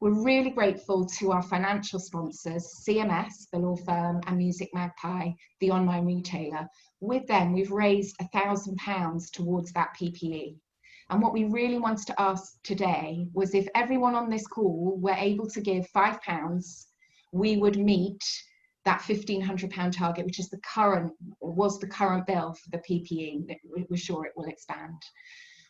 We're really grateful to our financial sponsors, CMS, the law firm, and Music Magpie, the online retailer. With them, we've raised £1,000 towards that PPE. And what we really wanted to ask today was if everyone on this call were able to give £5, we would meet that £1,500 target, which is the current bill for the PPE. We're sure it will expand.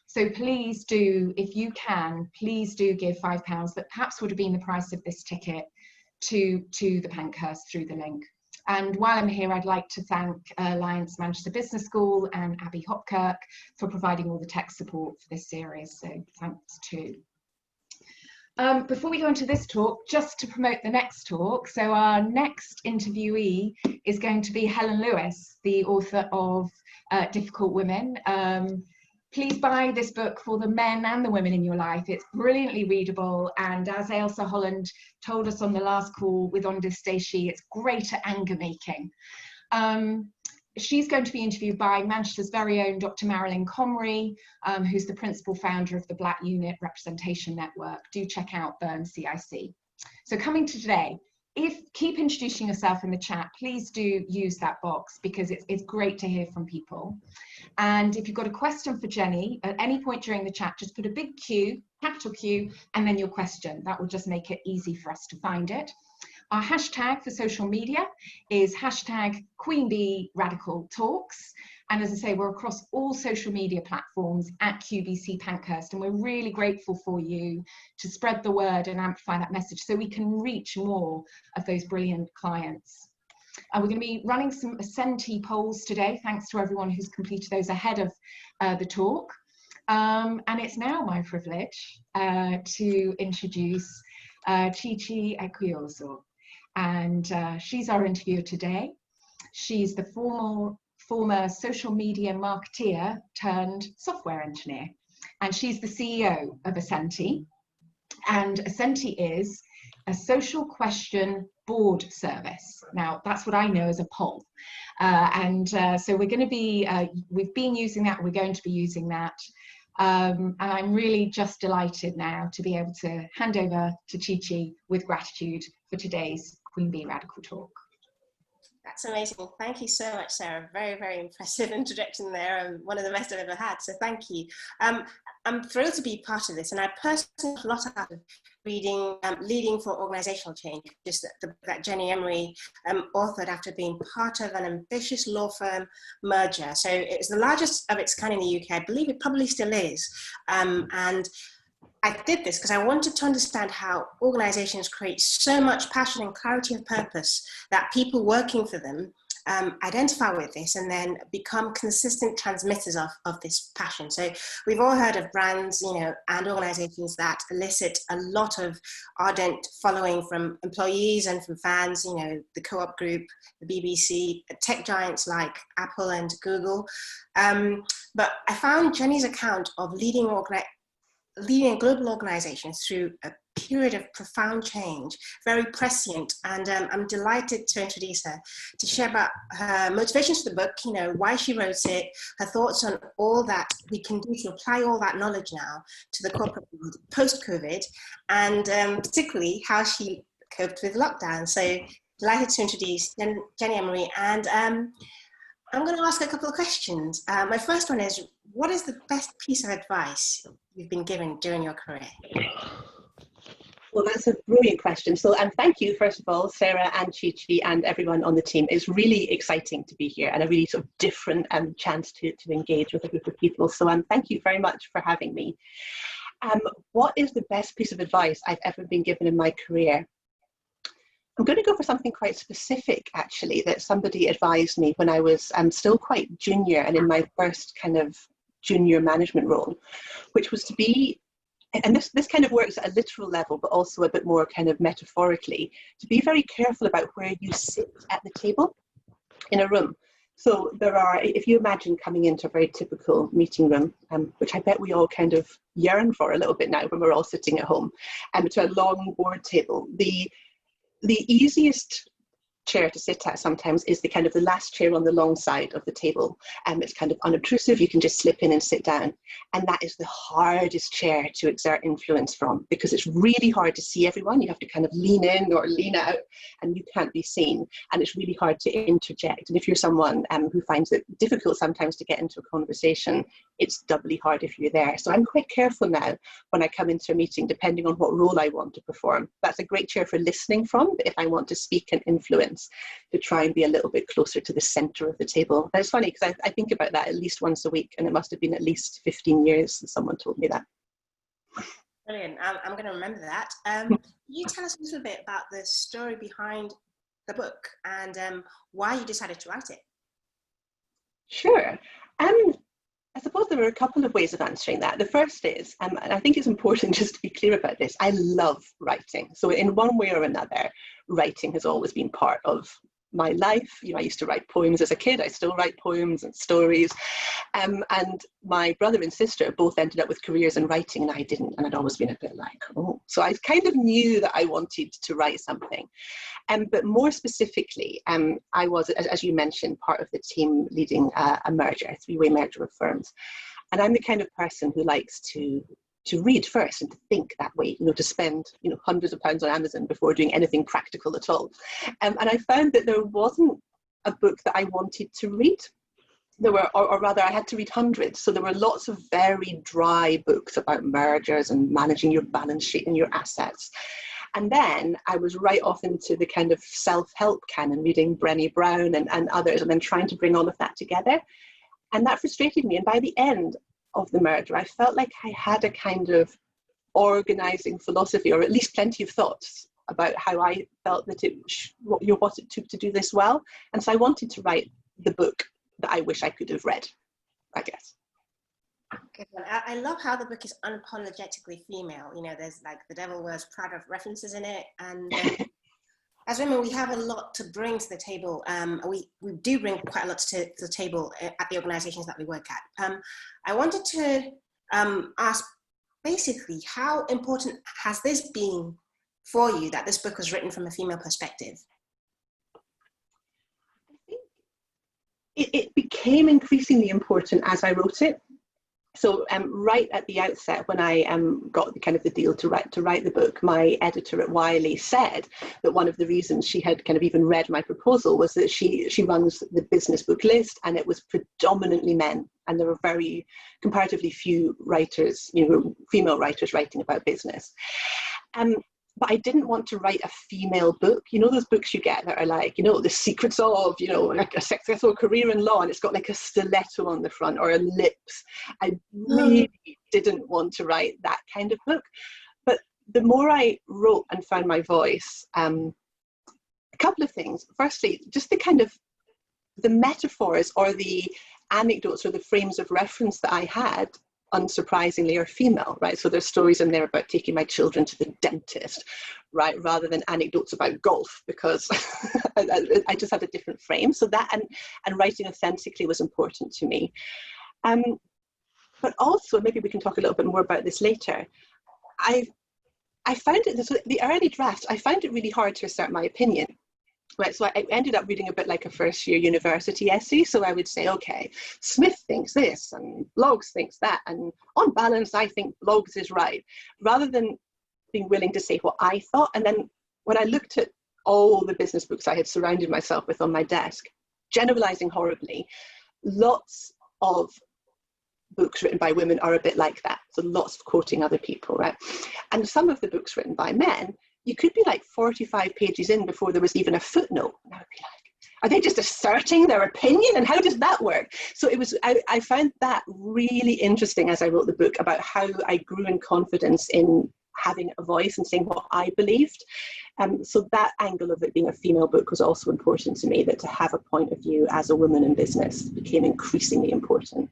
So please do, if you can, please do give £5 that perhaps would have been the price of this ticket to the Pankhurst through the link. And while I'm here, I'd like to thank Alliance Manchester Business School and Abby Hopkirk for providing all the tech support for this series. So thanks too. Before we go into this talk, just to promote the next talk, so our next interviewee is going to be Helen Lewis, the author of Difficult Women. Please buy this book for the men and the women in your life. It's brilliantly readable, and as Ailsa Holland told us on the last call with On This Day She, it's great at anger making. She's going to be interviewed by Manchester's very own Dr. Marilyn Comrie, who's the principal founder of the Black Unit Representation Network. Do check out Burn CIC. So coming to today, keep introducing yourself in the chat. Please do use that box because it's great to hear from people. And if you've got a question for Jenny at any point during the chat, just put a big Q, capital Q, and then your question. That will just make it easy for us to find it. Our hashtag for social media is hashtag QueenBeeRadicalTalks. And as I say, we're across all social media platforms at QBC Pankhurst, and we're really grateful for you to spread the word and amplify that message so we can reach more of those brilliant clients. We're going to be running some Assenty polls today, thanks to everyone who's completed those ahead of the talk. And it's now my privilege to introduce Chi-chi Ekweozor. And she's our interviewer today. She's the former social media marketeer turned software engineer. And she's the CEO of Assenty. And Assenty is a social question board service. Now, that's what I know as a poll. So we're going to be, we've been using that, we're going to be using that. And I'm really just delighted now to be able to hand over to Chi-chi with gratitude for today's Queen Bee Radical Talk. That's amazing. Thank you so much, Sarah. Very, very impressive introduction there. One of the best I've ever had. So thank you. I'm thrilled to be part of this. And I personally have a lot out of reading Leading for Organisational Change, just that Jenni Emery authored after being part of an ambitious law firm merger. So it's the largest of its kind in the UK. I believe it probably still is. And I did this because I wanted to understand how organizations create so much passion and clarity of purpose that people working for them identify with this and then become consistent transmitters of this passion. So we've all heard of brands, and organizations that elicit a lot of ardent following from employees and from fans, the Co-op Group, the BBC, tech giants like Apple and Google. But I found Jenni's account of leading global organizations through a period of profound change very prescient, and I'm delighted to introduce her to share about her motivations for the book, why she wrote it, her thoughts on all that we can do to apply all that knowledge now to the corporate world post-COVID, and particularly how she coped with lockdown. So delighted to introduce Jenni Emery, and I'm going to ask a couple of questions. My first one is, what is the best piece of advice you've been given during your career? Well, that's a brilliant question. So, and thank you, first of all, Sarah and Chi-chi and everyone on the team. It's really exciting to be here and a really sort of different chance to engage with a group of people. So thank you very much for having me. What is the best piece of advice I've ever been given in my career? I'm going to go for something quite specific, actually, that somebody advised me when I was still quite junior and in my first kind of junior management role, which was to be, and this kind of works at a literal level, but also a bit more kind of metaphorically, to be very careful about where you sit at the table in a room. So there are, if you imagine coming into a very typical meeting room, which I bet we all kind of yearn for a little bit now when we're all sitting at home, to a long board table, the easiest chair to sit at sometimes is the kind of the last chair on the long side of the table. It's kind of unobtrusive, you can just slip in and sit down. And that is the hardest chair to exert influence from, because it's really hard to see everyone. You have to kind of lean in or lean out and you can't be seen. And it's really hard to interject. And if you're someone who finds it difficult sometimes to get into a conversation, it's doubly hard if you're there. So I'm quite careful now when I come into a meeting, depending on what role I want to perform. That's a great chair for listening from, but if I want to speak and influence, to try and be a little bit closer to the center of the table. And it's funny because I think about that at least once a week, and it must have been at least 15 years since someone told me that. Brilliant. I'm going to remember that. Can you tell us a little bit about the story behind the book and why you decided to write it? Sure. I suppose there were a couple of ways of answering that. The first is, and I think it's important just to be clear about this, I love writing. So in one way or another, writing has always been part of my life. You know, I used to write poems as a kid. I still write poems and stories. And my brother and sister both ended up with careers in writing and I didn't. And I'd always been a bit like, oh. So I kind of knew that I wanted to write something. But more specifically, I was, as you mentioned, part of the team leading a merger, a three-way merger of firms. And I'm the kind of person who likes to read first and to think that way, you know, to spend, you know, hundreds of pounds on Amazon before doing anything practical at all. And I found that there wasn't a book that I wanted to read. There were, or rather I had to read hundreds. So there were lots of very dry books about mergers and managing your balance sheet and your assets. And then I was right off into the kind of self-help canon, reading Brené Brown and others, and then trying to bring all of that together. And that frustrated me. And by the end of the merger, I felt like I had a kind of organizing philosophy, or at least plenty of thoughts about how I felt that what it took to do this well. And so I wanted to write the book that I wish I could have read, I guess. Good one. I love how the book is unapologetically female. You know, there's like the devil wears Prada references in it, and as women, we have a lot to bring to the table. We do bring quite a lot to the table at the organisations that we work at. I wanted to ask, basically, how important has this been for you that this book was written from a female perspective? I think it became increasingly important as I wrote it. So right at the outset, when I got the deal to write the book, my editor at Wiley said that one of the reasons she had kind of even read my proposal was that she runs the business book list, and it was predominantly men, and there were very comparatively few writers, you know, female writers writing about business. But I didn't want to write a female book. You know, those books you get that are like, you know, the secrets of, you know, like a successful career in law, and it's got like a stiletto on the front or a lips. I really didn't want to write that kind of book. But the more I wrote and found my voice, a couple of things. Firstly, just the kind of the metaphors or the anecdotes or the frames of reference that I had, unsurprisingly, are female, right? So there's stories in there about taking my children to the dentist, right, rather than anecdotes about golf, because I just had a different frame. So that and writing authentically was important to me. But also, maybe we can talk a little bit more about this later. I found it, the early draft, I found it really hard to assert my opinion. Right, so I ended up reading a bit like a first-year university essay. So I would say, okay, Smith thinks this and Bloggs thinks that, and on balance, I think Bloggs is right, rather than being willing to say what I thought. And then when I looked at all the business books I had surrounded myself with on my desk, generalizing horribly, lots of books written by women are a bit like that. So lots of quoting other people, right? And some of the books written by men, you could be like 45 pages in before there was even a footnote. And I would be like, are they just asserting their opinion? And how does that work? So it was, I found that really interesting as I wrote the book, about how I grew in confidence in having a voice and saying what I believed. So that angle of it being a female book was also important to me, that to have a point of view as a woman in business became increasingly important.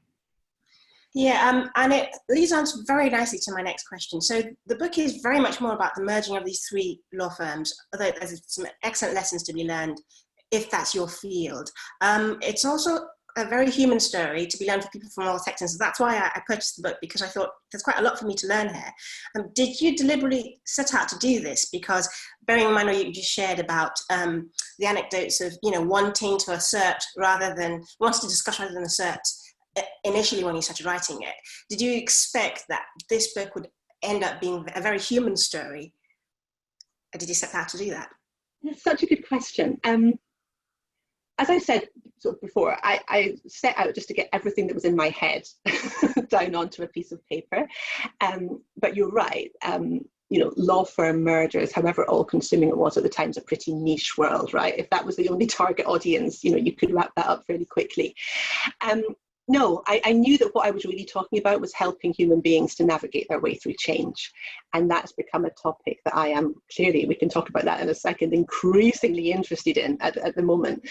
Yeah, and it leads on very nicely to my next question. So the book is very much more about the merging of these three law firms, although there's some excellent lessons to be learned if that's your field. It's also a very human story to be learned for people from all sectors. That's why I purchased the book, because I thought there's quite a lot for me to learn here. Did you deliberately set out to do this? Because bearing in mind what you just shared about the anecdotes of, you know, wanting to assert rather than, wanting to discuss rather than assert initially when you started writing it, did you expect that this book would end up being a very human story? Or did you set out to do that? That's such a good question. As I said sort of before, I set out just to get everything that was in my head down onto a piece of paper. But you're right, you know, law firm mergers, however all-consuming it was at the time, is a pretty niche world, right? If that was the only target audience, you know, you could wrap that up fairly quickly. No, I knew that what I was really talking about was helping human beings to navigate their way through change. And that's become a topic that I am clearly, we can talk about that in a second, increasingly interested in at the moment.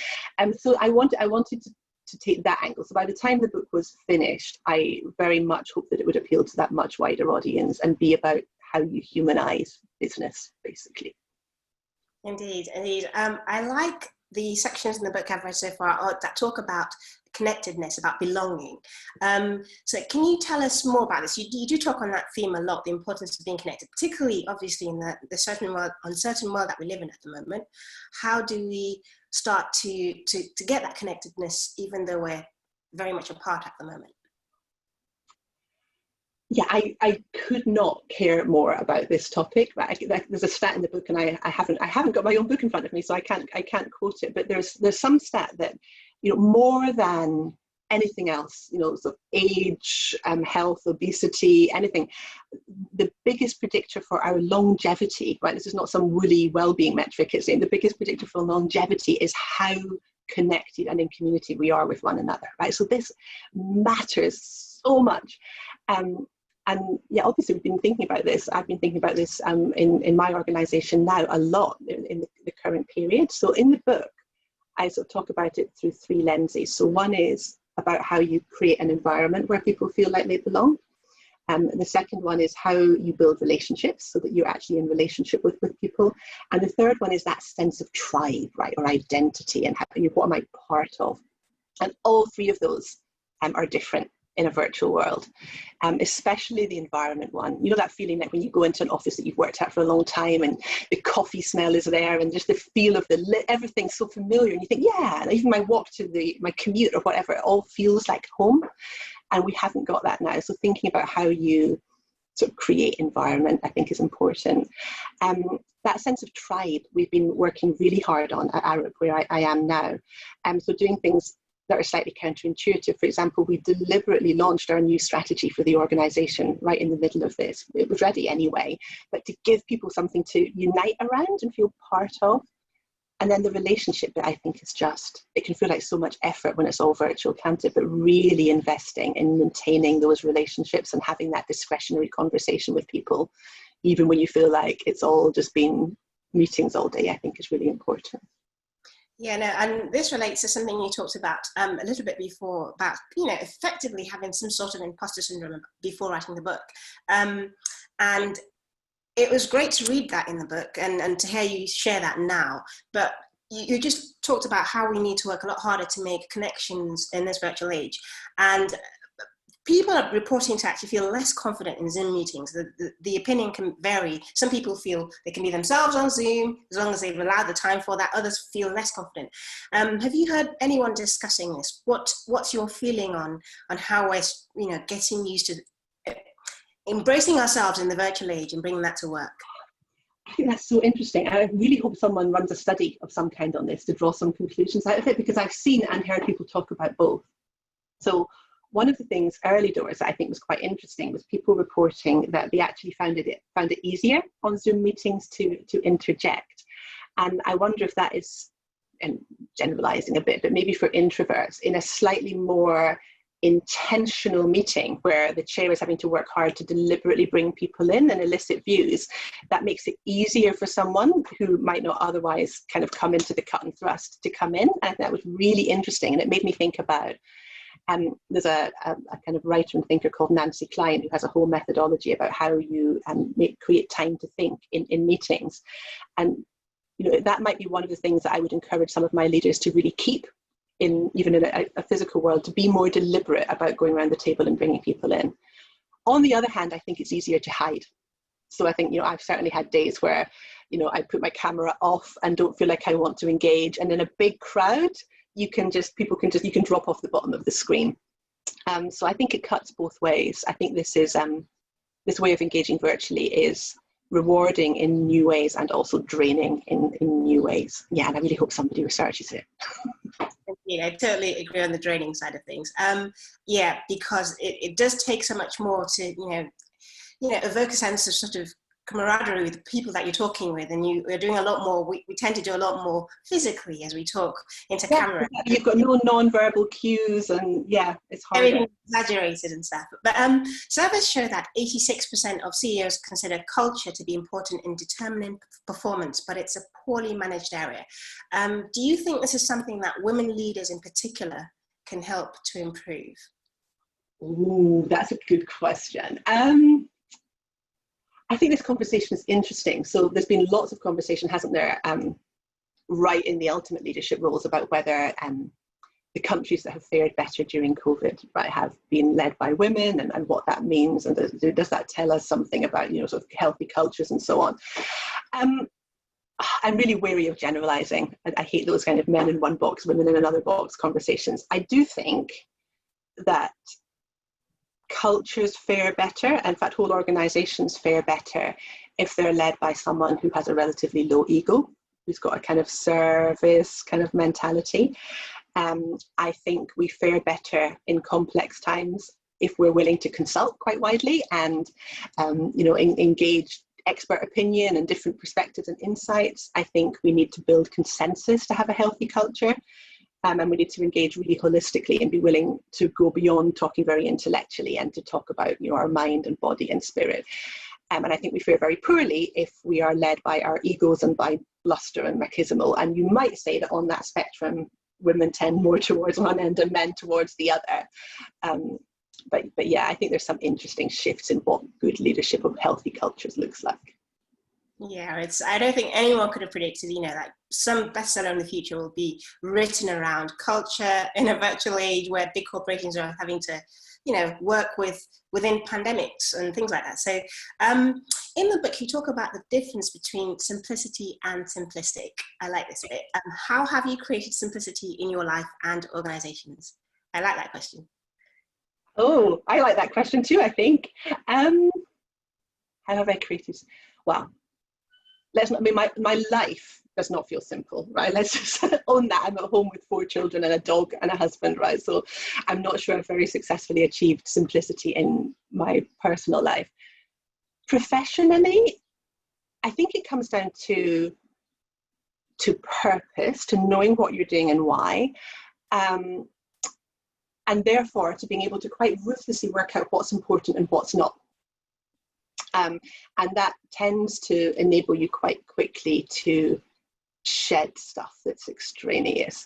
So I wanted to take that angle. So by the time the book was finished, I very much hoped that it would appeal to that much wider audience and be about how you humanize business, basically. Indeed, indeed. I like the sections in the book I've read so far that talk about connectedness, about belonging. So can you tell us more about this? You do talk on that theme a lot, the importance of being connected, particularly obviously in the uncertain world that we live in at the moment. How do we start to get that connectedness, even though we're very much apart at the moment? Yeah, I could not care more about this topic. There's a stat in the book, and I haven't got my own book in front of me, so I can't quote it. But there's some stat that, you know, more than anything else, you know, so age, health, obesity, anything, the biggest predictor for our longevity, right? This is not some woolly well-being metric. It's saying the biggest predictor for longevity is how connected and in community we are with one another, right? So this matters so much. And yeah, obviously we've been thinking about this. I've been thinking about this in my organisation now a lot in the current period. So in the book, I sort of talk about it through three lenses. So one is about how you create an environment where people feel like they belong. The second one is how you build relationships so that you're actually in relationship with people. And the third one is that sense of tribe, right, or identity, and what am I part of? And all three of those are different in a virtual world, especially the environment one. You know that feeling like when you go into an office that you've worked at for a long time and the coffee smell is there and just the feel of everything's so familiar, and you think, yeah, and even my walk to my commute or whatever, it all feels like home. And we haven't got that now. So thinking about how you sort of create environment, I think, is important. That sense of tribe, we've been working really hard on at Arup, where I am now. So doing things that are slightly counterintuitive. For example, we deliberately launched our new strategy for the organisation right in the middle of this. It was ready anyway, but to give people something to unite around and feel part of. And then the relationship bit, I think, is just, it can feel like so much effort when it's all virtual, can't it? But really investing in maintaining those relationships and having that discretionary conversation with people, even when you feel like it's all just been meetings all day, I think is really important. Yeah, no, and this relates to something you talked about a little bit before, about, you know, effectively having some sort of imposter syndrome before writing the book. And it was great to read that in the book and to hear you share that now. But you just talked about how we need to work a lot harder to make connections in this virtual age. And people are reporting to actually feel less confident in Zoom meetings. The opinion can vary. Some people feel they can be themselves on Zoom as long as they've allowed the time for that. Others feel less confident. Have you heard anyone discussing this? What's your feeling on how we're, you know, getting used to embracing ourselves in the virtual age and bringing that to work? I think that's so interesting. I really hope someone runs a study of some kind on this to draw some conclusions out of it, because I've seen and heard people talk about both. So one of the things early doors that I think was quite interesting was people reporting that they actually found it easier on Zoom meetings to interject. And I wonder if that is, and generalizing a bit, but maybe for introverts, in a slightly more intentional meeting where the chair is having to work hard to deliberately bring people in and elicit views, that makes it easier for someone who might not otherwise kind of come into the cut and thrust to come in. And that was really interesting. And it made me think about, there's a kind of writer and thinker called Nancy Klein who has a whole methodology about how you create time to think in meetings. And, you know, that might be one of the things that I would encourage some of my leaders to really keep even in a physical world, to be more deliberate about going around the table and bringing people in. On the other hand, I think it's easier to hide. So I think, I've certainly had days where, I put my camera off and don't feel like I want to engage. And in a big crowd, you can drop off the bottom of the screen. So I think it cuts both ways. I think this way of engaging virtually is rewarding in new ways and also draining in new ways. Yeah, and I really hope somebody researches it. I totally agree on the draining side of things. Yeah, because it does take so much more to, evoke a sense of sort of camaraderie with the people that you're talking with, and we're doing a lot more. We tend to do a lot more physically as we talk into camera. You've got no non-verbal cues, and it's harder. Everything exaggerated and stuff. But surveys show that 86% of CEOs consider culture to be important in determining performance, but it's a poorly managed area. Do you think this is something that women leaders in particular can help to improve? Ooh, that's a good question. I think this conversation is interesting. So there's been lots of conversation, hasn't there, right in the ultimate leadership roles about whether the countries that have fared better during COVID, right, have been led by women, and what that means, and does that tell us something about, sort of healthy cultures and so on. I'm really wary of generalizing. I hate those kind of men in one box, women in another box conversations. I do think that cultures fare better, in fact whole organizations fare better, if they're led by someone who has a relatively low ego, who's got a kind of service kind of mentality. I think we fare better in complex times if we're willing to consult quite widely and engage expert opinion and different perspectives and insights. I think we need to build consensus to have a healthy culture. And we need to engage really holistically and be willing to go beyond talking very intellectually and to talk about our mind and body and spirit. And I think we fare very poorly if we are led by our egos and by bluster and machismo. And you might say that on that spectrum, women tend more towards one end and men towards the other. But yeah, I think there's some interesting shifts in what good leadership of healthy cultures looks like. Yeah, I don't think anyone could have predicted, like some bestseller in the future will be written around culture in a virtual age where big corporations are having to, work within pandemics and things like that. So in the book, you talk about the difference between simplicity and simplistic. I like this bit. How have you created simplicity in your life and organizations? I like that question. Oh, I like that question too, I think. How have I created? Well, my life does not feel simple, right? Let's just own that. I'm at home with 4 children and a dog and a husband, right? So I'm not sure I've very successfully achieved simplicity in my personal life. Professionally, I think it comes down to purpose, to knowing what you're doing and why, and therefore to being able to quite ruthlessly work out what's important and what's not. And that tends to enable you quite quickly to shed stuff that's extraneous.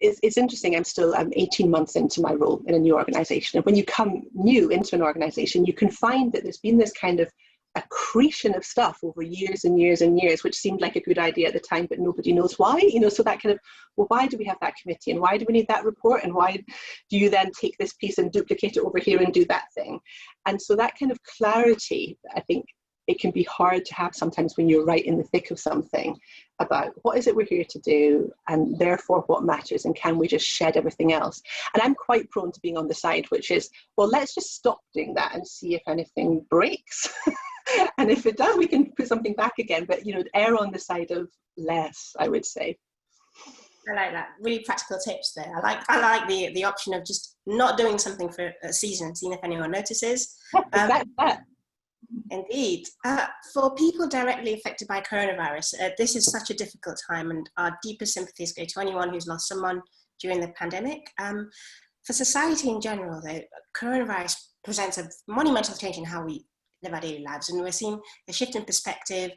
It's interesting, I'm still 18 months into my role in a new organisation. And when you come new into an organisation, you can find that there's been this kind of accretion of stuff over years and years and years, which seemed like a good idea at the time, but nobody knows why. So that kind of, well, why do we have that committee, and why do we need that report, and why do you then take this piece and duplicate it over here and do that thing? And so that kind of clarity, I think it can be hard to have sometimes when you're right in the thick of something about what is it we're here to do, and therefore what matters, and can we just shed everything else? And I'm quite prone to being on the side which is, well, let's just stop doing that and see if anything breaks. And if it does, we can put something back again, but err on the side of less, I would say. I like that. Really practical tips there. I like the option of just not doing something for a season, seeing if anyone notices. That. Indeed. For people directly affected by coronavirus, this is such a difficult time, and our deepest sympathies go to anyone who's lost someone during the pandemic. For society in general, though, coronavirus presents a monumental change in how we live our daily lives, and we're seeing a shift in perspective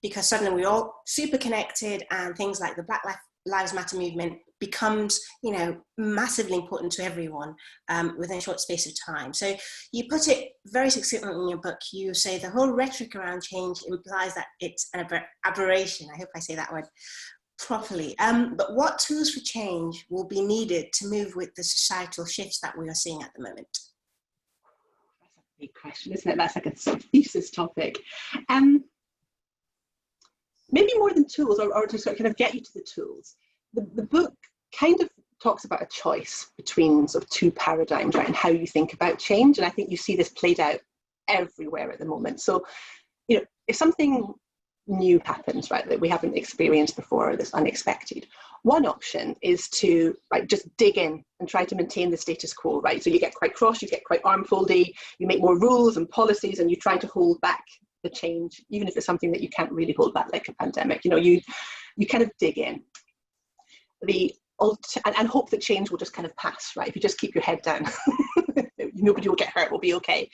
because suddenly we're all super connected, and things like the Black Lives Matter movement becomes, massively important to everyone within a short space of time. So you put it very succinctly in your book. You say the whole rhetoric around change implies that it's an aberration. I hope I say that word properly. But what tools for change will be needed to move with the societal shifts that we are seeing at the moment? That's a big question, isn't it? That's like a sort of thesis topic. Maybe more than tools, or to sort of kind of get you to the tools. The book kind of talks about a choice between sort of two paradigms, right, and how you think about change. And I think you see this played out everywhere at the moment. So, you know, if something new happens, right, that we haven't experienced before, or that's unexpected, one option is to just dig in and try to maintain the status quo, right? So you get quite cross, you get quite armfoldy, you make more rules and policies, and you try to hold back the change, even if it's something that you can't really hold back, like a pandemic. You know, you kind of dig in and hope that change will just kind of pass, right? If you just keep your head down, nobody will get hurt, we'll be okay.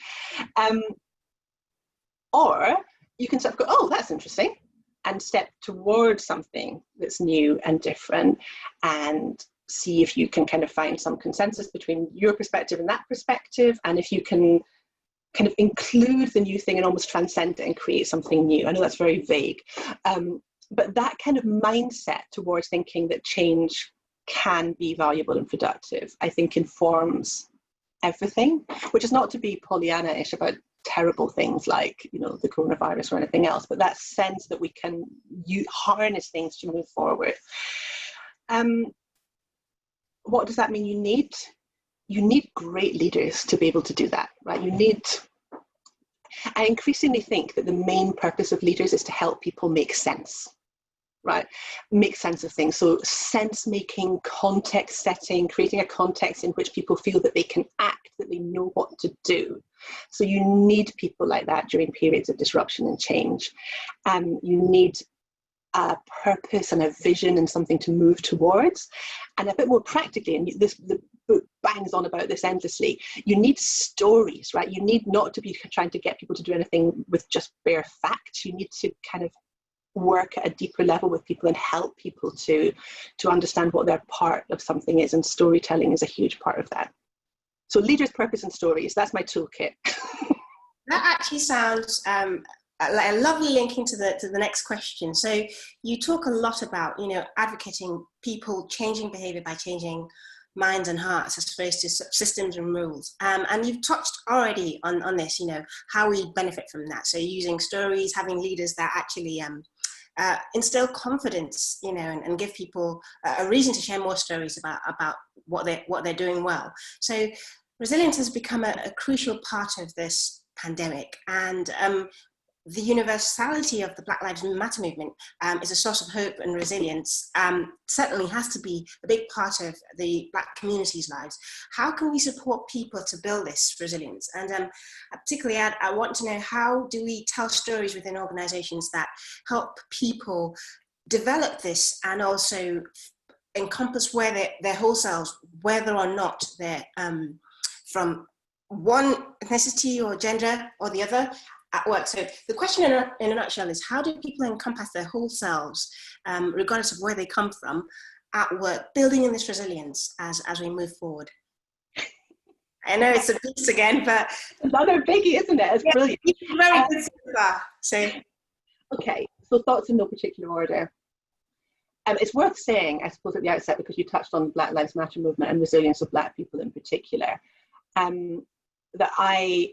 Or you can sort of go, oh, that's interesting, and step towards something that's new and different, and see if you can kind of find some consensus between your perspective and that perspective, and if you can kind of include the new thing and almost transcend it and create something new. I know that's very vague, but that kind of mindset towards thinking that change can be valuable and productive, I think informs everything, which is not to be Pollyanna-ish about terrible things like, you know, the coronavirus or anything else, but that sense that we can harness things to move forward. What does that mean? You need great leaders to be able to do that, right? I increasingly think that the main purpose of leaders is to help people make sense, right? Make sense of things. So sense making, context setting, creating a context in which people feel that they can act, that they know what to do. So you need people like that during periods of disruption and change. You need a purpose and a vision and something to move towards. And a bit more practically, and the book bangs on about this endlessly, you need stories, right? You need not to be trying to get people to do anything with just bare facts. You need to kind of work at a deeper level with people and help people to understand what their part of something is, and storytelling is a huge part of that. So leaders, purpose and stories, that's my toolkit. That actually sounds like a lovely linking to the next question. So you talk a lot about, you know, advocating people changing behavior by changing minds and hearts as opposed to systems and rules. And you've touched already on this, you know, how we benefit from that. So using stories, having leaders that actually instill confidence, you know, and give people a reason to share more stories about what they're doing well. So resilience has become a crucial part of this pandemic, and the universality of the Black Lives Matter movement is a source of hope and resilience. Certainly has to be a big part of the Black community's lives. How can we support people to build this resilience? And particularly, I want to know, how do we tell stories within organizations that help people develop this and also encompass where their whole selves, whether or not they're from one ethnicity or gender or the other, at work. So the question in a nutshell is, how do people encompass their whole selves, regardless of where they come from, at work, building in this resilience as we move forward? I know it's a piece again, but another biggie, isn't it? It's brilliant. Very good so far. So, okay, so thoughts in no particular order. It's worth saying, I suppose, at the outset, because you touched on the Black Lives Matter movement and resilience of Black people in particular, that I,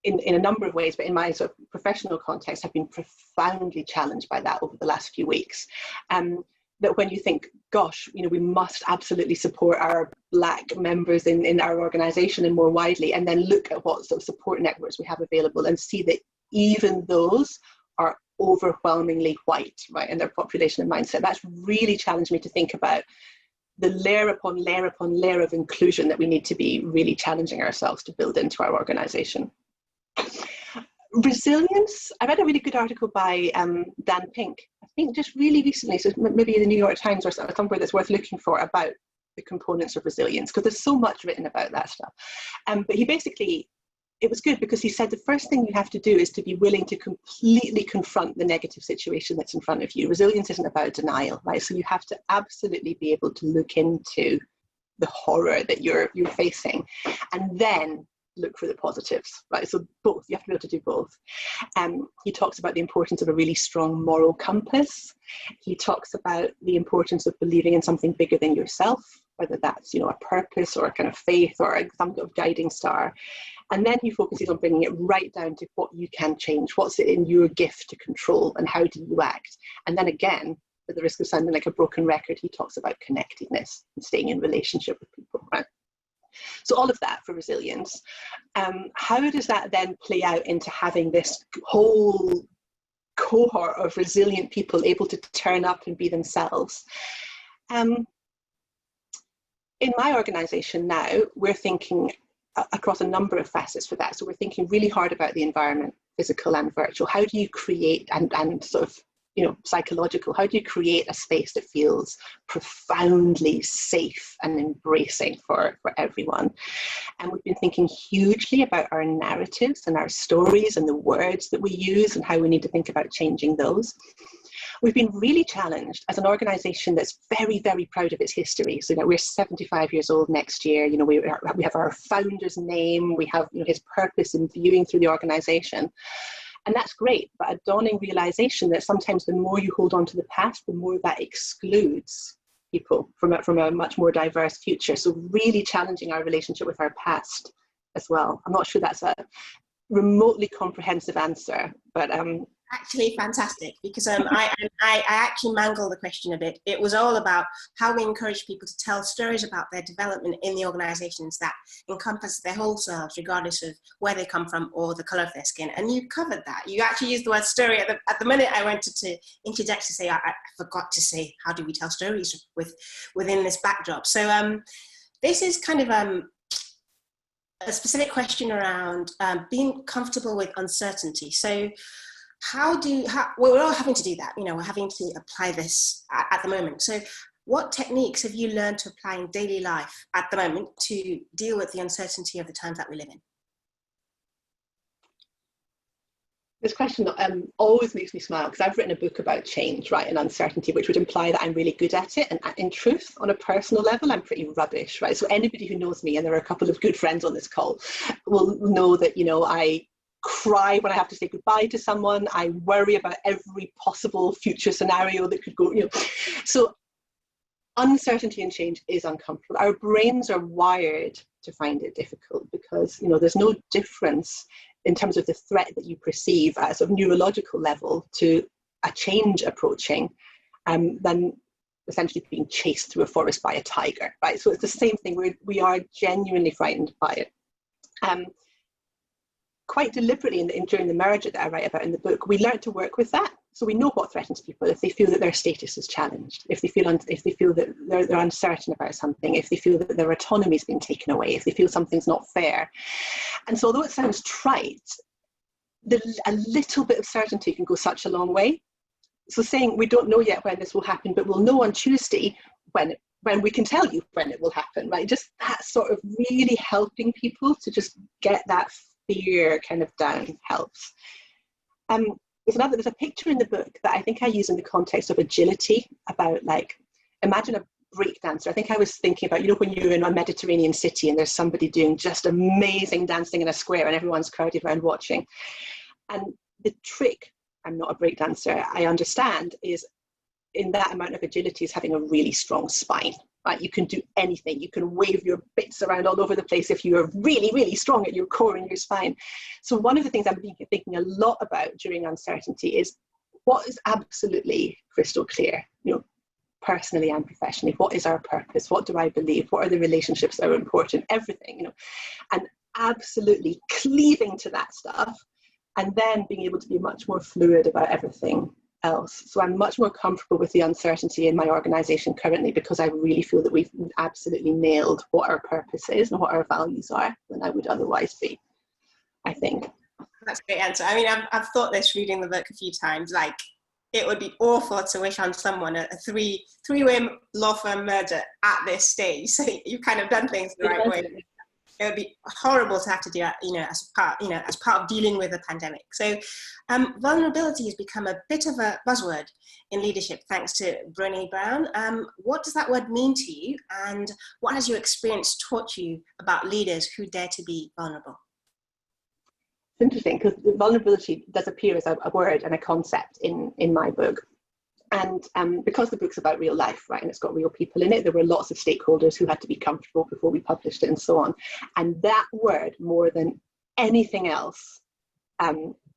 in a number of ways, but in my sort of professional context, have been profoundly challenged by that over the last few weeks. That when you think, gosh, you know, we must absolutely support our Black members in our organisation and more widely, and then look at what sort of support networks we have available and see that even those are overwhelmingly white, right, in their population and mindset. That's really challenged me to think about the layer upon layer upon layer of inclusion that we need to be really challenging ourselves to build into our organisation. Resilience, I read a really good article by Dan Pink, I think just really recently, so maybe the New York Times or somewhere that's worth looking for, about the components of resilience, because there's so much written about that stuff. But he basically, it was good because he said the first thing you have to do is to be willing to completely confront the negative situation that's in front of you. Resilience isn't about denial, right? So you have to absolutely be able to look into the horror that you're facing, and then look for the positives, right? So both, you have to be able to do both. He talks about the importance of a really strong moral compass. He talks about the importance of believing in something bigger than yourself, whether that's, you know, a purpose or a kind of faith or some kind of guiding star. And then he focuses on bringing it right down to what you can change, what's it in your gift to control, and how do you act? And then again, at the risk of sounding like a broken record, he talks about connectedness and staying in relationship with people, right? So all of that for resilience. How does that then play out into having this whole cohort of resilient people able to turn up and be themselves? In my organisation now, we're thinking across a number of facets for that. So we're thinking really hard about the environment, physical and virtual. How do you create and sort of, you know, psychological, how do you create a space that feels profoundly safe and embracing for everyone? And we've been thinking hugely about our narratives and our stories and the words that we use and how we need to think about changing those. We've been really challenged as an organisation that's very, very proud of its history. So, you know, we're 75 years old next year. You know, we have our founder's name, we have, you know, his purpose imbuing through the organisation. And that's great, but a dawning realization that sometimes the more you hold on to the past, the more that excludes people from a much more diverse future. So really challenging our relationship with our past as well. I'm not sure that's a remotely comprehensive answer, but actually fantastic, because I actually mangled the question a bit. It was all about how we encourage people to tell stories about their development in the organisations that encompass their whole selves, regardless of where they come from or the colour of their skin. And you covered that. You actually used the word story at the minute. I wanted to interject to say I forgot to say, how do we tell stories within this backdrop? So this is kind of a specific question around being comfortable with uncertainty. So we're all having to do that, you know, we're having to apply this at the moment. So what techniques have you learned to apply in daily life at the moment to deal with the uncertainty of the times that we live in? This question always makes me smile, because I've written a book about change, right, and uncertainty, which would imply that I'm really good at it. And in truth, on a personal level, I'm pretty rubbish, right? So anybody who knows me, and there are a couple of good friends on this call, will know that, you know, I cry when I have to say goodbye to someone. I worry about every possible future scenario that could go, you know. So uncertainty and change is uncomfortable. Our brains are wired to find it difficult because, you know, there's no difference in terms of the threat that you perceive at a sort of neurological level to a change approaching than essentially being chased through a forest by a tiger, right? So it's the same thing. We are genuinely frightened by it. Quite deliberately during the merger that I write about in the book, we learned to work with that. So we know what threatens people if they feel that their status is challenged, if they feel that they're uncertain about something, if they feel that their autonomy has been taken away, if they feel something's not fair. And so although it sounds trite, a little bit of certainty can go such a long way. So saying we don't know yet when this will happen, but we'll know on Tuesday when we can tell you when it will happen, right? Just that sort of really helping people to just get that fear kind of down helps. There's a picture in the book that I think I use in the context of agility, about, like, imagine a break dancer. I think I was thinking about, you know, when you're in a Mediterranean city and there's somebody doing just amazing dancing in a square and everyone's crowded around watching. And the trick, I'm not a break dancer, I understand, is in that amount of agility is having a really strong spine. Right? You can do anything. You can wave your bits around all over the place if you are really, really strong at your core and your spine. So one of the things I'm thinking a lot about during uncertainty is what is absolutely crystal clear, you know, personally and professionally. What is our purpose? What do I believe? What are the relationships that are important? Everything, you know, and absolutely cleaving to that stuff, and then being able to be much more fluid about everything else. So I'm much more comfortable with the uncertainty in my organisation currently, because I really feel that we've absolutely nailed what our purpose is and what our values are than I would otherwise be, I think. That's a great answer. I mean, I've thought this reading the book a few times, like, it would be awful to wish on someone a three-way law firm merger at this stage. So you've kind of done things the right way. It would be horrible to have to do that, you know, as part of dealing with a pandemic. So vulnerability has become a bit of a buzzword in leadership, thanks to Brené Brown. What does that word mean to you, and what has your experience taught you about leaders who dare to be vulnerable? It's interesting because vulnerability does appear as a word and a concept in my book. And because the book's about real life, right, and it's got real people in it, there were lots of stakeholders who had to be comfortable before we published it and so on. And that word, more than anything else,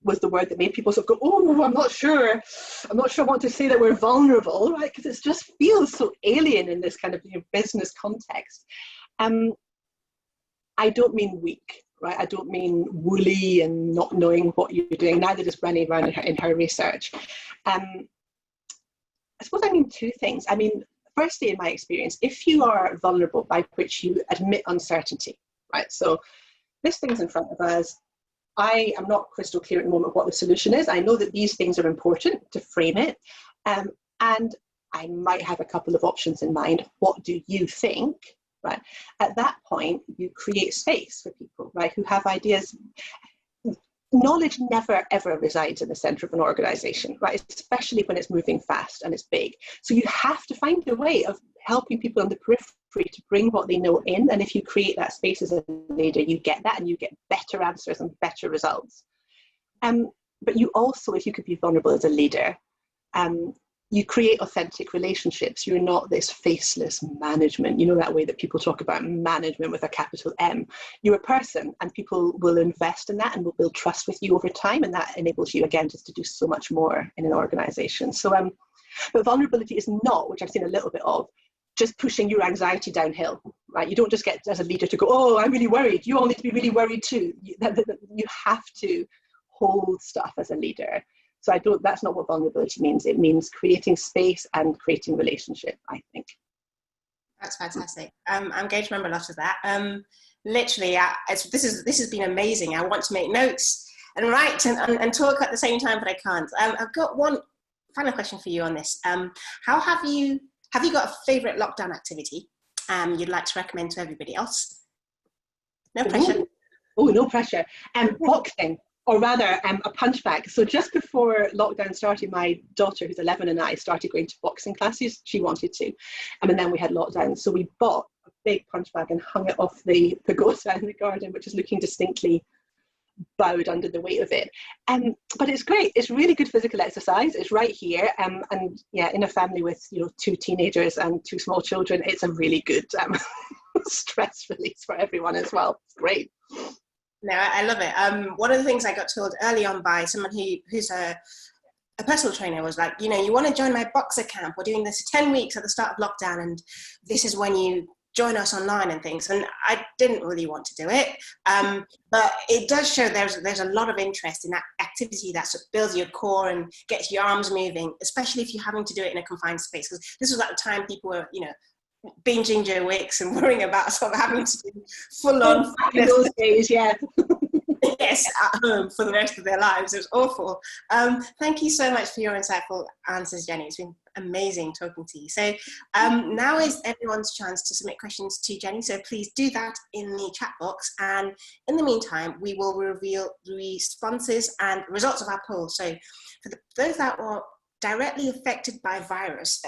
was the word that made people sort of go, oh, I'm not sure I want to say that we're vulnerable, right, because it just feels so alien in this kind of business context. I don't mean weak, right? I don't mean woolly and not knowing what you're doing. Neither does Brené Brown in her research. I suppose I mean two things. I mean, firstly, in my experience, if you are vulnerable, by which you admit uncertainty, right? So this thing's in front of us. I am not crystal clear at the moment what the solution is. I know that these things are important to frame it. And I might have a couple of options in mind. What do you think? Right. At that point, you create space for people, right, who have ideas. Knowledge never, ever resides in the center of an organization, right, especially when it's moving fast and it's big. So you have to find a way of helping people on the periphery to bring what they know in. And if you create that space as a leader, you get that and you get better answers and better results. But you also, if you could be vulnerable as a leader, you create authentic relationships. You're not this faceless management, you know, that way that people talk about management with a capital M. You're a person and people will invest in that and will build trust with you over time. And that enables you, again, just to do so much more in an organization. So, but vulnerability is not, which I've seen a little bit of, just pushing your anxiety downhill, right? You don't just get as a leader to go, oh, I'm really worried. You all need to be really worried too. You have to hold stuff as a leader. So that's not what vulnerability means. It means creating space and creating relationship, I think. That's fantastic. I'm going to remember a lot of that. Literally, this has been amazing. I want to make notes and write and talk at the same time, but I can't. I've got one final question for you on this. How have you got a favourite lockdown activity you'd like to recommend to everybody else? No pressure. Oh, no pressure. Boxing. Or rather, a punch bag. So just before lockdown started, my daughter, who's 11, and I started going to boxing classes. She wanted to. And then we had lockdown. So we bought a big punch bag and hung it off the pagoda in the garden, which is looking distinctly bowed under the weight of it. But it's great. It's really good physical exercise. It's right here. And yeah, in a family with 2 teenagers and 2 small children, it's a really good stress release for everyone as well. It's great. No, I love it. One of the things I got told early on by someone who's a personal trainer was like, you want to join my boxer camp. We're doing this 10 weeks at the start of lockdown, and this is when you join us online and things. And I didn't really want to do it, but it does show there's a lot of interest in that activity that sort of builds your core and gets your arms moving, especially if you're having to do it in a confined space. Because this was at the time people were, binging Joe Wicks and worrying about sort of having to do full-on in those days, yeah. yes, at home for the rest of their lives. It was awful. Thank you so much for your insightful answers, Jenni. It's been amazing talking to you. So now is everyone's chance to submit questions to Jenni. So please do that in the chat box. And in the meantime, we will reveal the responses and results of our poll. So for those that were directly affected by virus,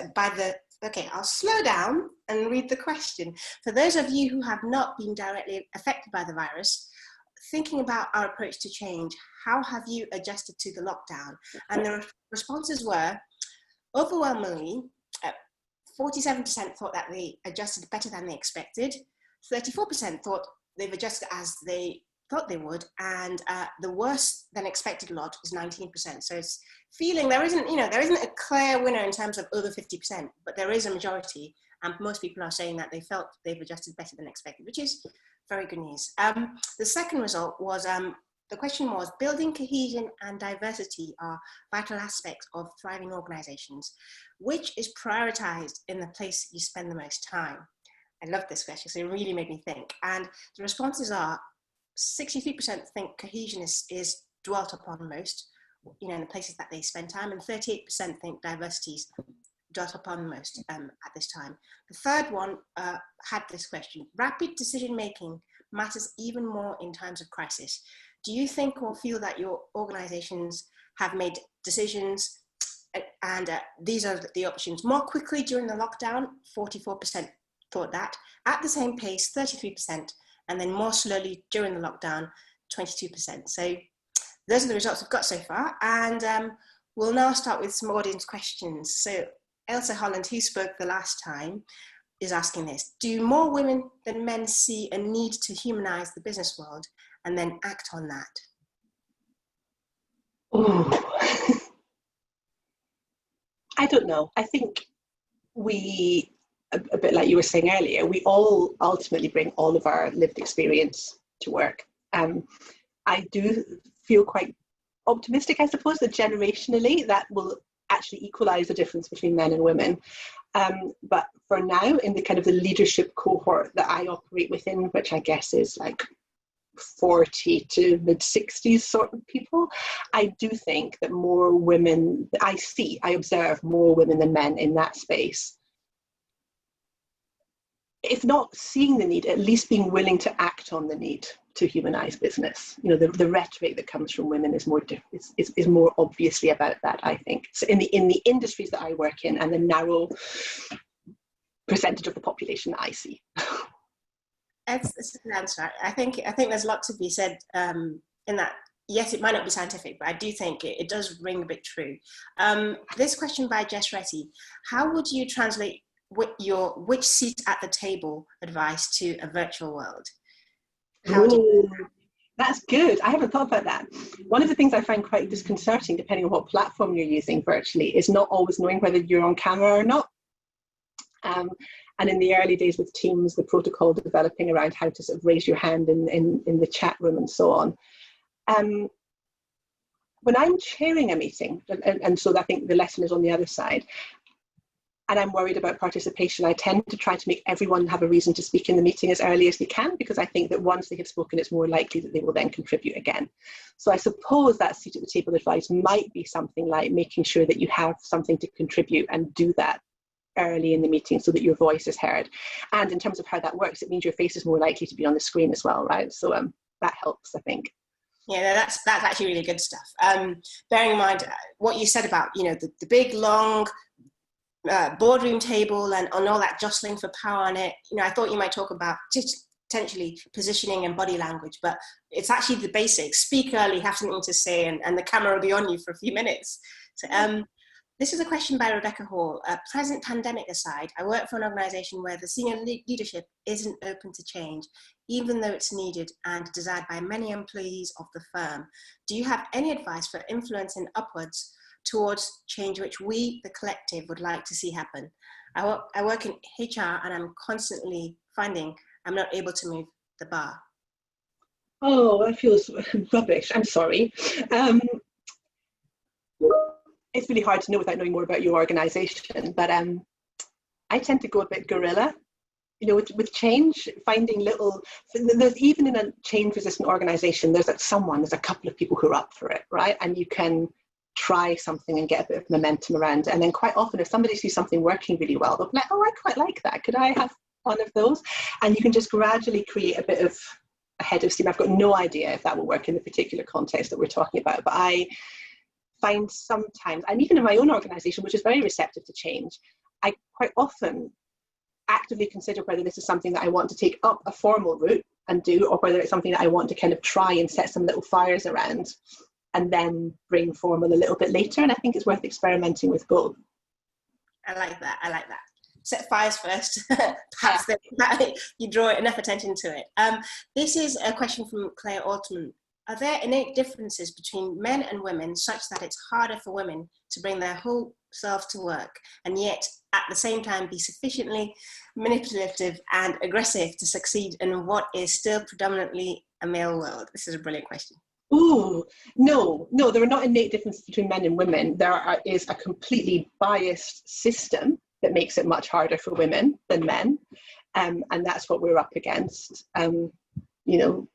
okay, I'll slow down and read the question. For those of you who have not been directly affected by the virus, thinking about our approach to change, how have you adjusted to the lockdown? And the responses were, overwhelmingly, 47% thought that they adjusted better than they expected, 34% thought they've adjusted as they thought they would, and the worse than expected lot is 19%. So it's feeling there isn't a clear winner in terms of over 50%, but there is a majority, and most people are saying that they felt they've adjusted better than expected, which is very good news. The second result was, the question was, building cohesion and diversity are vital aspects of thriving organizations. Which is prioritized in the place you spend the most time? I love this question, so it really made me think. And the responses are, 63% think cohesion is dwelt upon most, in the places that they spend time, and 38% think diversity is dwelt upon most at this time. The third one had this question: rapid decision-making matters even more in times of crisis. Do you think or feel that your organizations have made decisions, and these are the options, more quickly during the lockdown? 44% thought that. At the same pace, 33%, and then more slowly during the lockdown, 22%. So those are the results we've got so far. And we'll now start with some audience questions. So Elsa Holland, who spoke the last time, is asking this: do more women than men see a need to humanize the business world and then act on that? Oh, I don't know. I think we, a bit like you were saying earlier, we all ultimately bring all of our lived experience to work. I do feel quite optimistic, I suppose, that generationally that will actually equalize the difference between men and women. But for now, in the kind of the leadership cohort that I operate within, which I guess is like 40 to mid-60s sort of people, I do think that more women, I observe more women than men in that space. If not seeing the need, at least being willing to act on the need to humanize business. You know, the rhetoric that comes from women is more obviously about that, I think. So in the industries that I work in and the narrow percentage of the population that I see. It's an answer. I think there's a lot to be said in that. Yes, it might not be scientific, but I do think it does ring a bit true. This question by Jess Retty: how would you translate which seat at the table advice to a virtual world? That's good. I haven't thought about that. One of the things I find quite disconcerting, depending on what platform you're using virtually, is not always knowing whether you're on camera or not. And in the early days with Teams, the protocol developing around how to sort of raise your hand in the chat room and so on. When I'm chairing a meeting, and so I think the lesson is on the other side, and I'm worried about participation, I tend to try to make everyone have a reason to speak in the meeting as early as they can, because I think that once they have spoken, it's more likely that they will then contribute again. So I suppose that seat at the table advice might be something like making sure that you have something to contribute and do that early in the meeting so that your voice is heard. And in terms of how that works, it means your face is more likely to be on the screen as well, right? So that helps, I think. Yeah, that's actually really good stuff. Bearing in mind what you said about, you know, the big, long boardroom table and all that jostling for power on it, you know, I thought you might talk about just potentially positioning and body language, but it's actually the basics. Speak early, have something to say, and the camera will be on you for a few minutes. So, this is a question by Rebecca Hall. Present pandemic aside, I work for an organisation where the senior leadership isn't open to change, even though it's needed and desired by many employees of the firm. Do you have any advice for influencing upwards towards change which we, the collective, would like to see happen? I work in HR and I'm constantly finding I'm not able to move the bar. Oh, that feels rubbish. I'm sorry. It's really hard to know without knowing more about your organisation, but I tend to go a bit guerrilla, you know, with change, finding little, there's even in a change resistant organisation, there's a couple of people who are up for it, right? And you can try something and get a bit of momentum around it. And then quite often if somebody sees something working really well, they'll be like, oh, I quite like that. Could I have one of those? And you can just gradually create a bit of a head of steam. I've got no idea if that will work in the particular context that we're talking about, but I find sometimes, and even in my own organisation, which is very receptive to change, I quite often actively consider whether this is something that I want to take up a formal route and do, or whether it's something that I want to kind of try and set some little fires around and then bring formal a little bit later. And I think it's worth experimenting with both. I like that. Set fires first. Perhaps you draw enough attention to it. This is a question from Claire Altman. Are there innate differences between men and women such that it's harder for women to bring their whole self to work and yet at the same time be sufficiently manipulative and aggressive to succeed in what is still predominantly a male world? This is a brilliant question. Ooh, no, there are not innate differences between men and women. There is a completely biased system that makes it much harder for women than men. And that's what we're up against. You know,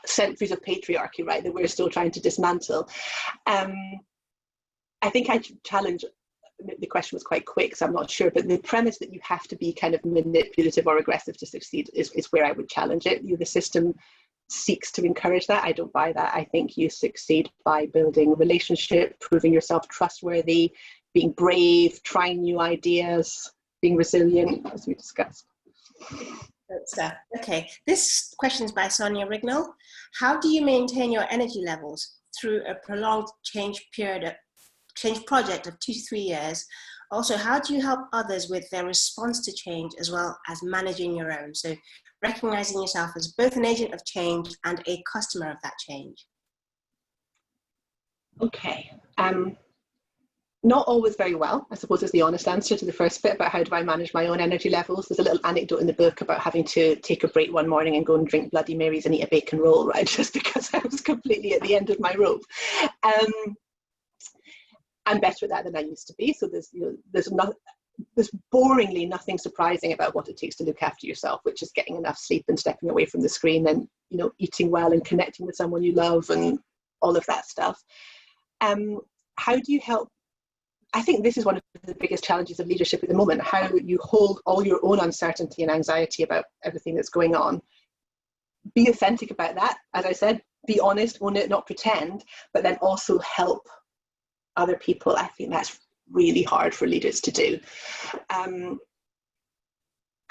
centuries of patriarchy, right, that we're still trying to dismantle. I think I challenge, the question was quite quick, so I'm not sure, but the premise that you have to be kind of manipulative or aggressive to succeed is where I would challenge it. The system seeks to encourage that. I don't buy that. I think you succeed by building relationship, proving yourself trustworthy, being brave, trying new ideas, being resilient, as we discussed. Good stuff. Okay, this question is by Sonia Rignall. How do you maintain your energy levels through a prolonged change project of 2 to 3 years. Also, how do you help others with their response to change as well as managing your own? So recognizing yourself as both an agent of change and a customer of that change. Okay. Not always very well, I suppose, is the honest answer to the first bit about how do I manage my own energy levels. There's a little anecdote in the book about having to take a break one morning and go and drink Bloody Marys and eat a bacon roll, right? Just because I was completely at the end of my rope. I'm better at that than I used to be. So there's boringly nothing surprising about what it takes to look after yourself, which is getting enough sleep and stepping away from the screen and, you know, eating well and connecting with someone you love and all of that stuff. How do you help? I think this is one of the biggest challenges of leadership at the moment, how you hold all your own uncertainty and anxiety about everything that's going on. Be authentic about that. As I said, be honest, own it, not pretend, but then also help other people. I think that's really hard for leaders to do. And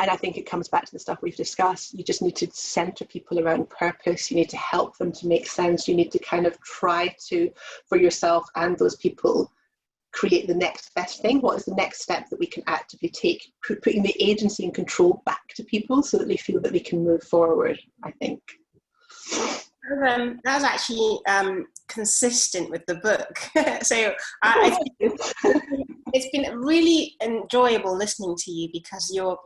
I think it comes back to the stuff we've discussed. You just need to center people around purpose. You need to help them to make sense. You need to kind of try to, for yourself and those people, create the next best thing. What is the next step that we can actively take, putting the agency and control back to people so that they feel that they can move forward, I think. That was actually consistent with the book. So it's been really enjoyable listening to you because you're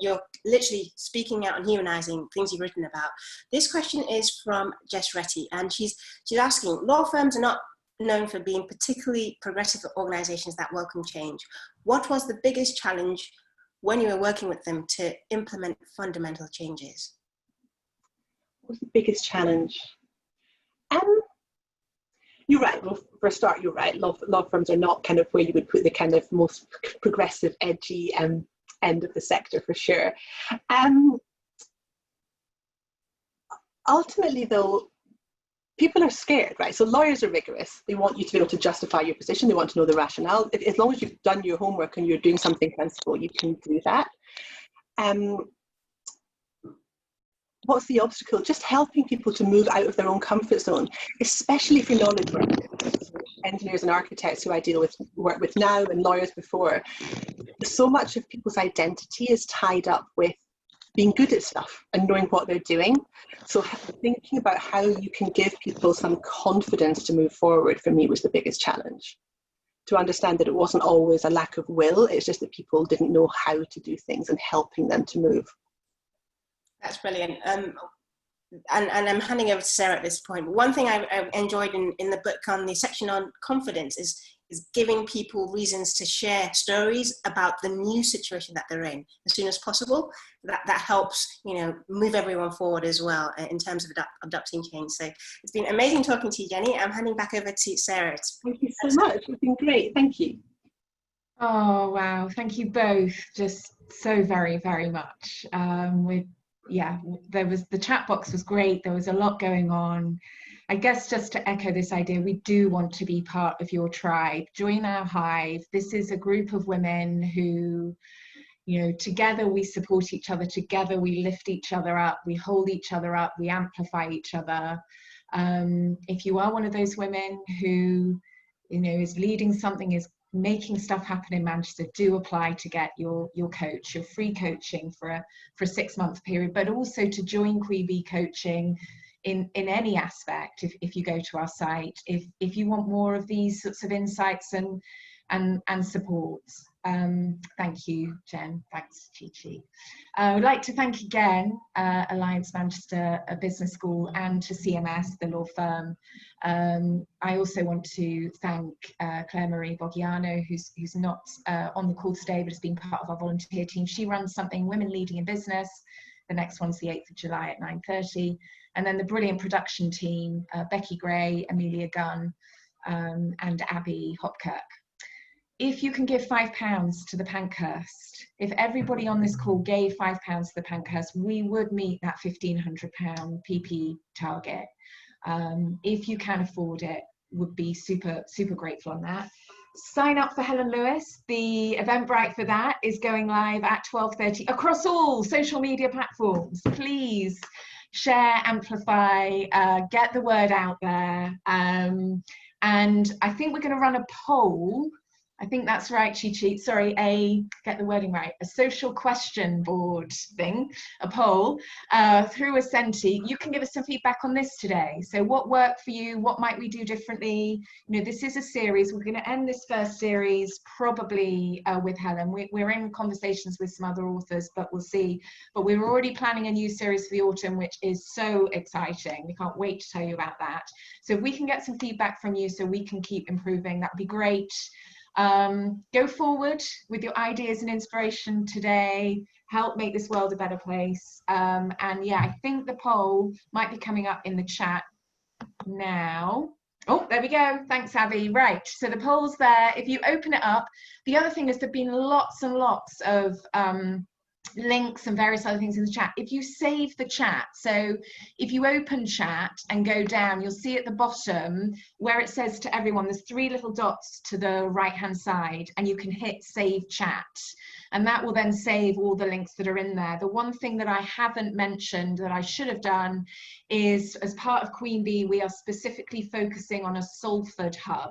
literally speaking out and humanizing things you've written about. This question is from Jess Retty, and she's asking, law firms are not known for being particularly progressive organizations that welcome change. What was the biggest challenge when you were working with them to implement fundamental changes? What was the biggest challenge? You're right. Well, for a start, you're right. Law firms are not kind of where you would put the kind of most progressive, edgy end of the sector, for sure. Ultimately, though, people are scared, right? So lawyers are rigorous. They want you to be able to justify your position. They want to know the rationale. As long as you've done your homework and you're doing something sensible, you can do that. What's the obstacle? Just helping people to move out of their own comfort zone, especially for knowledge workers, engineers and architects who I work with now and lawyers before. So much of people's identity is tied up with being good at stuff and knowing what they're doing. So thinking about how you can give people some confidence to move forward, for me, was the biggest challenge. To understand that it wasn't always a lack of will, it's just that people didn't know how to do things and helping them to move. That's brilliant. And I'm handing over to Sarah at this point. One thing I enjoyed in the book on the section on confidence is giving people reasons to share stories about the new situation that they're in as soon as possible. That helps, you know, move everyone forward as well in terms of adopting change. So it's been amazing talking to you, Jenny. I'm handing back over to Sarah. Thank you so much. It's been great. Thank you. Oh, wow. Thank you both just so very, very much. The chat box was great. There was a lot going on. I guess just to echo this idea, we do want to be part of your tribe. Join our hive. This is a group of women who, you know, together we support each other, together we lift each other up, we hold each other up, we amplify each other. If you are one of those women who, you know, is leading something, is making stuff happen in Manchester, do apply to get your coach, your free coaching for a 6-month period, but also to join Qui-Bee coaching in any aspect if you go to our site, if you want more of these sorts of insights and supports. Thank you, Jen. Thanks, Chi-chi. I would like to thank again Alliance Manchester Business School and to CMS, the law firm. I also want to thank Claire Marie Boggiano, who's not on the call today, but has been part of our volunteer team. She runs something, Women Leading in Business. The next one's the 8th of July at 9:30. And then the brilliant production team, Becky Gray, Amelia Gunn, and Abby Hopkirk. If you can give £5 to the Pankhurst, if everybody on this call gave £5 to the Pankhurst, we would meet that £1,500 PP target. If you can afford it, would be super, super grateful on that. Sign up for Helen Lewis. The Eventbrite for that is going live at 12:30 across all social media platforms. Please share, amplify, get the word out there. And I think we're going to run a poll. I think that's right, Chi-chi. Sorry, get the wording right, a social question board thing, a poll through Assenty. You can give us some feedback on this today. So what worked for you? What might we do differently? You know, this is a series. We're going to end this first series probably with Helen. We're in conversations with some other authors, but we'll see. But we're already planning a new series for the autumn, which is so exciting. We can't wait to tell you about that. So if we can get some feedback from you so we can keep improving, that'd be great. Go forward with your ideas and inspiration today. Help make this world a better place. And yeah, I think the poll might be coming up in the chat now. Oh, there we go. Thanks, Abby. Right, so the poll's there. If you open it up, the other thing is there've been lots and lots of links and various other things in the chat. If you save the chat, so if you open chat and go down, you'll see at the bottom where it says to everyone, there's 3 little dots to the right hand side, and you can hit save chat, and that will then save all the links that are in there. The one thing that I haven't mentioned that I should have done is, as part of Queen Bee, we are specifically focusing on a Salford hub.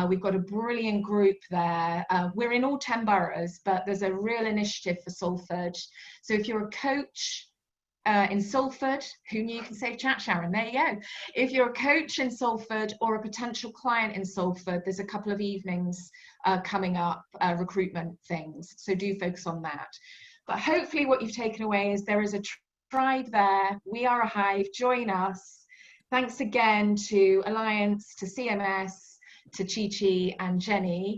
We've got a brilliant group there. We're in all 10 boroughs, but there's a real initiative for Salford. So if you're a coach in Salford, who knew you can save chat, Sharon? There you go. If you're a coach in Salford or a potential client in Salford, there's a couple of evenings coming up, recruitment things. So do focus on that. But hopefully what you've taken away is there is a tribe there. We are a hive. Join us. Thanks again to Alliance, to CMS, to Chi-chi and Jenny.